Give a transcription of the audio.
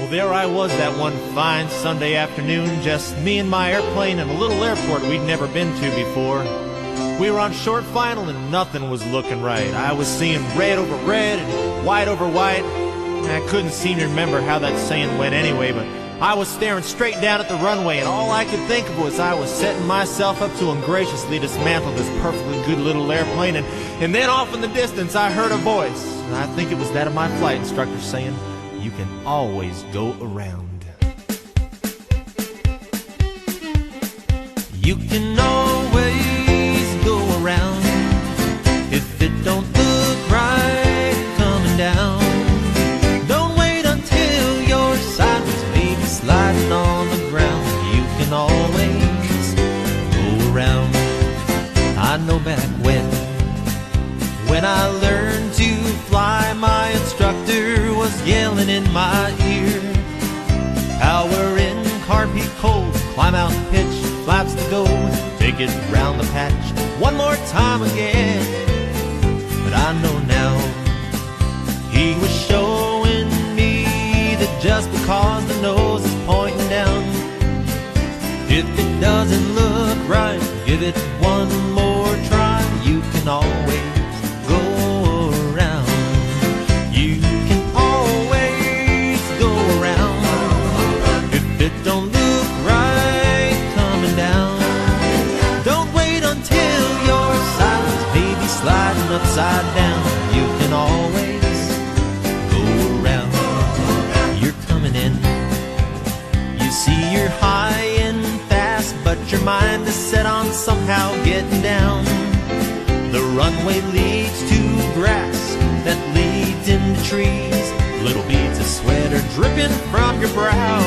Well, there I was that one fine Sunday afternoon, just me and my airplane in a little airport we'd never been to before. We were on short final and nothing was looking right. I was seeing red over red and white over white. I couldn't seem to remember how that saying went anyway, but I was staring straight down at the runway, and all I could think of was I was setting myself up to ungraciously dismantle this perfectly good little airplane, and then off in the distance I heard a voice. And I think it was that of my flight instructor saying, "You can always go around. You can always go around. If it don't look right coming down, don't wait until you're sideways, maybe sliding on the ground. You can always go around." I know back when I learned to fly, my instructor was yelling in my ear, "Power in, car peak cold, climb out and pitch, flaps to go, take it round the patch one more time again." But I know now, he was showing me that just because the nose is pointing down, if it doesn't look right, give it one more try. You can always go around. You can always go around. If it don't look right coming down, don't wait until you're sideways, maybe sliding upside down. You can always go around. You're coming in, you see you're high and fast, but your mind is set on somehow getting down. The runway leads to grass that leads into trees, little beads of sweat are dripping from your brow.